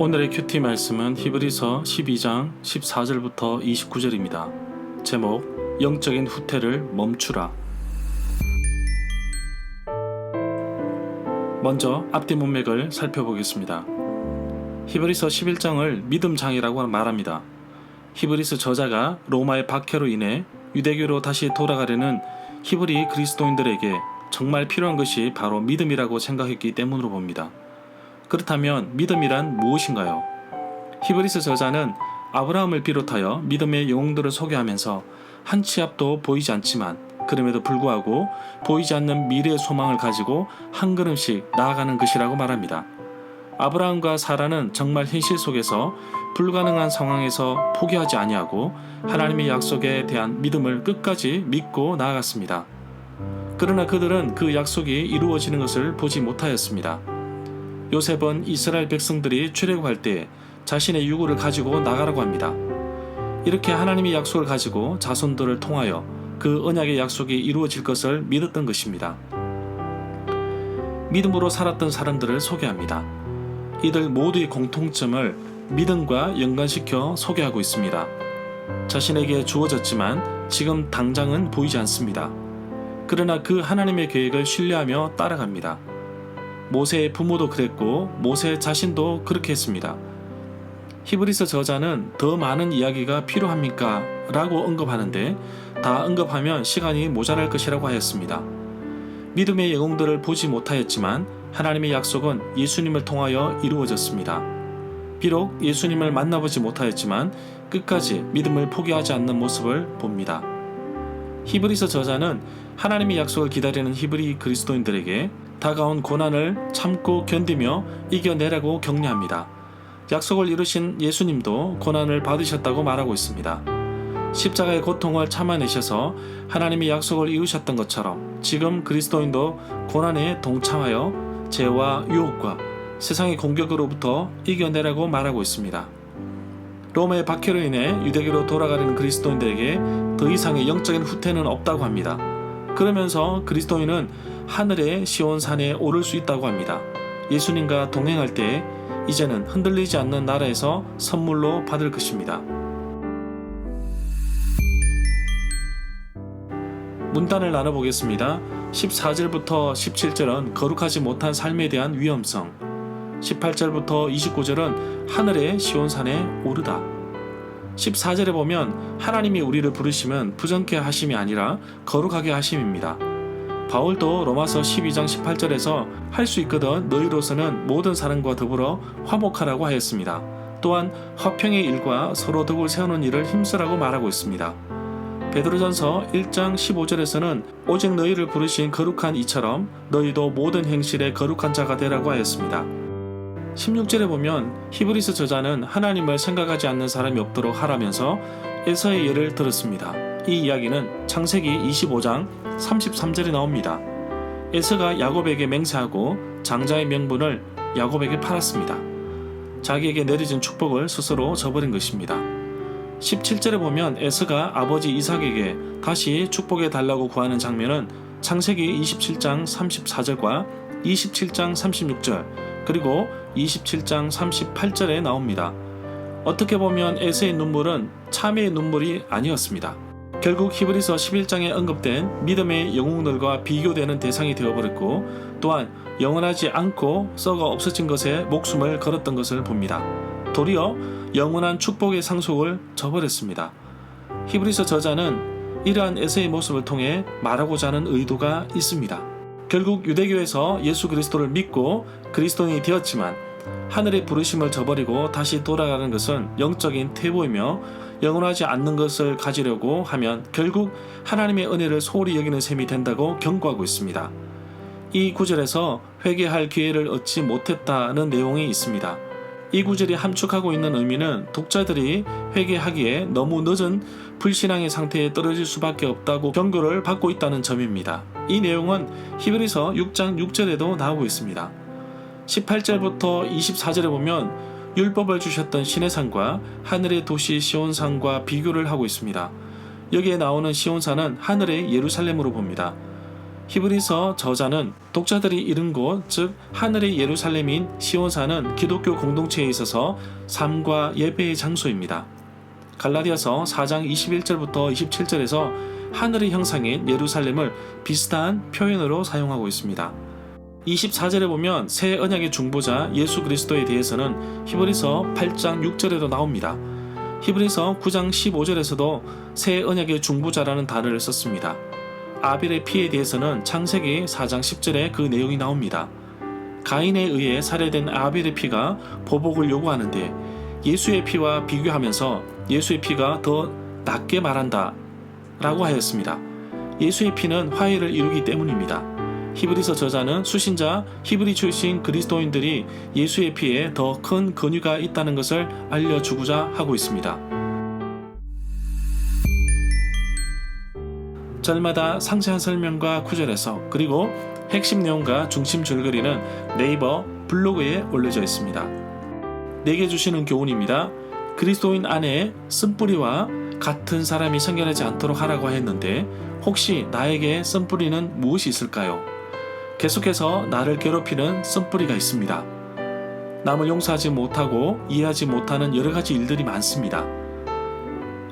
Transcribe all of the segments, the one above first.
오늘의 큐티 말씀은 히브리서 12장 14절부터 29절입니다. 제목, 영적인 후퇴를 멈추라. 먼저 앞뒤 문맥을 살펴보겠습니다. 히브리서 11장을 믿음장이라고 말합니다. 히브리서 저자가 로마의 박해로 인해 유대교로 다시 돌아가려는 히브리 그리스도인들에게 정말 필요한 것이 바로 믿음이라고 생각했기 때문으로 봅니다. 그렇다면 믿음이란 무엇인가요? 히브리서 저자는 아브라함을 비롯하여 믿음의 영웅들을 소개하면서 한 치 앞도 보이지 않지만 그럼에도 불구하고 보이지 않는 미래의 소망을 가지고 한 걸음씩 나아가는 것이라고 말합니다. 아브라함과 사라는 정말 현실 속에서 불가능한 상황에서 포기하지 아니하고 하나님의 약속에 대한 믿음을 끝까지 믿고 나아갔습니다. 그러나 그들은 그 약속이 이루어지는 것을 보지 못하였습니다. 요셉은 이스라엘 백성들이 출애굽할 때 자신의 유고를 가지고 나가라고 합니다. 이렇게 하나님의 약속을 가지고 자손들을 통하여 그 언약의 약속이 이루어질 것을 믿었던 것입니다. 믿음으로 살았던 사람들을 소개합니다. 이들 모두의 공통점을 믿음과 연관시켜 소개하고 있습니다. 자신에게 주어졌지만 지금 당장은 보이지 않습니다. 그러나 그 하나님의 계획을 신뢰하며 따라갑니다. 모세의 부모도 그랬고 모세 자신도 그렇게 했습니다. 히브리서 저자는 더 많은 이야기가 필요합니까? 라고 언급하는데 다 언급하면 시간이 모자랄 것이라고 하였습니다. 믿음의 영웅들을 보지 못하였지만 하나님의 약속은 예수님을 통하여 이루어졌습니다. 비록 예수님을 만나보지 못하였지만 끝까지 믿음을 포기하지 않는 모습을 봅니다. 히브리서 저자는 하나님의 약속을 기다리는 히브리 그리스도인들에게 다가온 고난을 참고 견디며 이겨내라고 격려합니다. 약속을 이루신 예수님도 고난을 받으셨다고 말하고 있습니다. 십자가의 고통을 참아내셔서 하나님의 약속을 이루셨던 것처럼 지금 그리스도인도 고난에 동참하여 죄와 유혹과 세상의 공격으로부터 이겨내라고 말하고 있습니다. 로마의 박해로 인해 유대교로 돌아가려는 그리스도인들에게 더 이상의 영적인 후퇴는 없다고 합니다. 그러면서 그리스도인은 하늘의 시온산에 오를 수 있다고 합니다. 예수님과 동행할 때 이제는 흔들리지 않는 나라에서 선물로 받을 것입니다. 문단을 나눠보겠습니다. 14절부터 17절은 거룩하지 못한 삶에 대한 위험성, 18절부터 29절은 하늘의 시온산에 오르다, 14절에 보면 하나님이 우리를 부르시면 부정케 하심이 아니라 거룩하게 하심입니다. 바울도 로마서 12장 18절에서 할 수 있거든 너희로서는 모든 사람과 더불어 화목하라고 하였습니다. 또한 화평의 일과 서로 덕을 세우는 일을 힘쓰라고 말하고 있습니다. 베드로전서 1장 15절에서는 오직 너희를 부르신 거룩한 이처럼 너희도 모든 행실에 거룩한 자가 되라고 하였습니다. 16절에 보면 히브리서 저자는 하나님을 생각하지 않는 사람이 없도록 하라면서 에서의 예를 들었습니다. 이 이야기는 창세기 25장 33절에 나옵니다. 에서가 야곱에게 맹세하고 장자의 명분을 야곱에게 팔았습니다. 자기에게 내려진 축복을 스스로 저버린 것입니다. 17절에 보면 에서가 아버지 이삭에게 다시 축복해 달라고 구하는 장면은 창세기 27장 34절과 27장 36절 그리고 27장 38절에 나옵니다. 어떻게 보면 에서의 눈물은 참회의 눈물이 아니었습니다. 결국 히브리서 11장에 언급된 믿음의 영웅들과 비교되는 대상이 되어버렸고 또한 영원하지 않고 썩어 없어진 것에 목숨을 걸었던 것을 봅니다. 도리어 영원한 축복의 상속을 저버렸습니다. 히브리서 저자는 이러한 에서의 모습을 통해 말하고자 하는 의도가 있습니다. 결국 유대교에서 예수 그리스도를 믿고 그리스도인이 되었지만 하늘의 부르심을 저버리고 다시 돌아가는 것은 영적인 퇴보이며 영원하지 않는 것을 가지려고 하면 결국 하나님의 은혜를 소홀히 여기는 셈이 된다고 경고하고 있습니다. 이 구절에서 회개할 기회를 얻지 못했다는 내용이 있습니다. 이 구절이 함축하고 있는 의미는 독자들이 회개하기에 너무 늦은 불신앙의 상태에 떨어질 수밖에 없다고 경고를 받고 있다는 점입니다. 이 내용은 히브리서 6장 6절에도 나오고 있습니다. 18절부터 24절에 보면 율법을 주셨던 신의 산과 하늘의 도시 시온산과 비교를 하고 있습니다. 여기에 나오는 시온산은 하늘의 예루살렘으로 봅니다. 히브리서 저자는 독자들이 이른 곳, 즉 하늘의 예루살렘인 시온산은 기독교 공동체에 있어서 삶과 예배의 장소입니다. 갈라디아서 4장 21절부터 27절에서 하늘의 형상인 예루살렘을 비슷한 표현으로 사용하고 있습니다. 24절에 보면 새 언약의 중보자 예수 그리스도에 대해서는 히브리서 8장 6절에도 나옵니다. 히브리서 9장 15절에서도 새 언약의 중보자라는 단어를 썼습니다. 아벨의 피에 대해서는 창세기 4장 10절에 그 내용이 나옵니다. 가인에 의해 살해된 아벨의 피가 보복을 요구하는데 예수의 피와 비교하면서 예수의 피가 더 낫게 말한다 라고 하였습니다. 예수의 피는 화해를 이루기 때문입니다. 히브리서 저자는 수신자 히브리 출신 그리스도인들이 예수의 피에 더 큰 권위가 있다는 것을 알려주고자 하고 있습니다. 절마다 상세한 설명과 구절에서 그리고 핵심 내용과 중심 줄거리는 네이버 블로그에 올려져 있습니다. 내게 주시는 교훈입니다. 그리스도인 안에 쓴뿌리와 같은 사람이 생겨나지 않도록 하라고 했는데 혹시 나에게 쓴뿌리는 무엇이 있을까요? 계속해서 나를 괴롭히는 쓴뿌리가 있습니다. 남을 용서하지 못하고 이해하지 못하는 여러 가지 일들이 많습니다.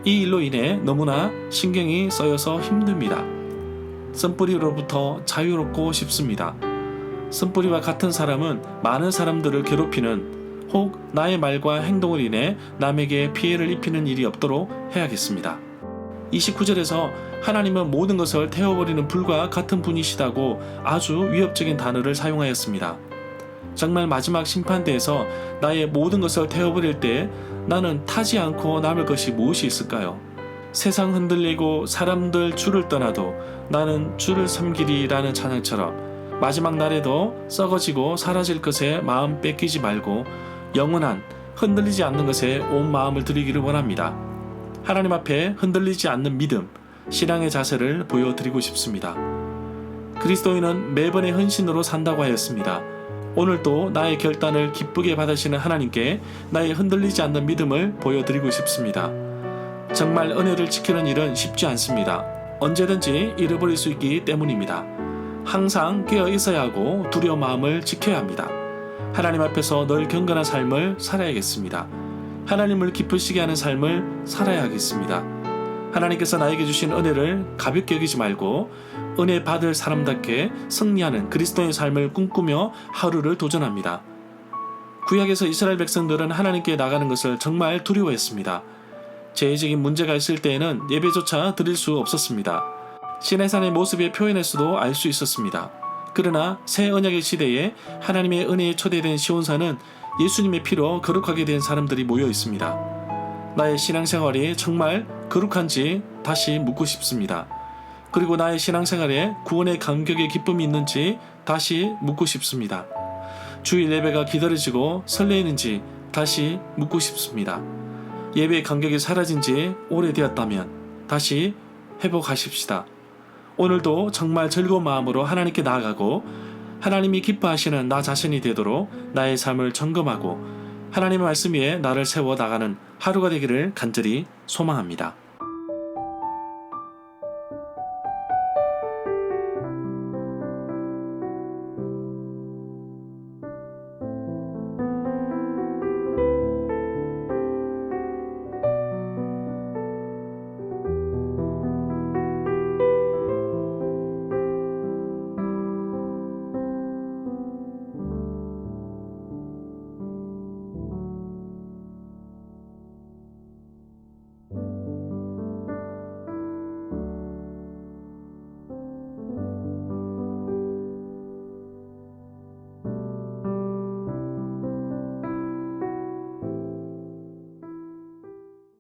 이 일로 인해 너무나 신경이 쓰여서 힘듭니다. 쓴뿌리로부터 자유롭고 싶습니다. 쓴뿌리와 같은 사람은 많은 사람들을 괴롭히는 혹 나의 말과 행동을 인해 남에게 피해를 입히는 일이 없도록 해야겠습니다. 29절에서 하나님은 모든 것을 태워버리는 불과 같은 분이시다고 아주 위협적인 단어를 사용하였습니다. 정말 마지막 심판대에서 나의 모든 것을 태워버릴 때 나는 타지 않고 남을 것이 무엇이 있을까요? 세상 흔들리고 사람들 주를 떠나도 나는 주를 섬기리라는 찬양처럼 마지막 날에도 썩어지고 사라질 것에 마음 뺏기지 말고 영원한 흔들리지 않는 것에 온 마음을 드리기를 원합니다. 하나님 앞에 흔들리지 않는 믿음, 신앙의 자세를 보여드리고 싶습니다. 그리스도인은 매번의 헌신으로 산다고 하였습니다. 오늘도 나의 결단을 기쁘게 받으시는 하나님께 나의 흔들리지 않는 믿음을 보여드리고 싶습니다. 정말 은혜를 지키는 일은 쉽지 않습니다. 언제든지 잃어버릴 수 있기 때문입니다. 항상 깨어 있어야 하고 두려운 마음을 지켜야 합니다. 하나님 앞에서 늘 경건한 삶을 살아야겠습니다. 하나님을 기쁘시게 하는 삶을 살아야 하겠습니다. 하나님께서 나에게 주신 은혜를 가볍게 여기지 말고 은혜 받을 사람답게 승리하는 그리스도의 삶을 꿈꾸며 하루를 도전합니다. 구약에서 이스라엘 백성들은 하나님께 나가는 것을 정말 두려워했습니다. 재해적인 문제가 있을 때에는 예배조차 드릴 수 없었습니다. 시내산의 모습의 표현에서도 알 수 있었습니다. 그러나 새 언약의 시대에 하나님의 은혜에 초대된 시온산은 예수님의 피로 거룩하게 된 사람들이 모여 있습니다. 나의 신앙생활이 정말 거룩한지 다시 묻고 싶습니다. 그리고 나의 신앙생활에 구원의 감격의 기쁨이 있는지 다시 묻고 싶습니다. 주일 예배가 기다려지고 설레이는지 다시 묻고 싶습니다. 예배의 감격이 사라진 지 오래되었다면 다시 회복하십시다. 오늘도 정말 즐거운 마음으로 하나님께 나아가고 하나님이 기뻐하시는 나 자신이 되도록 나의 삶을 점검하고 하나님의 말씀 위에 나를 세워 나가는 하루가 되기를 간절히 소망합니다.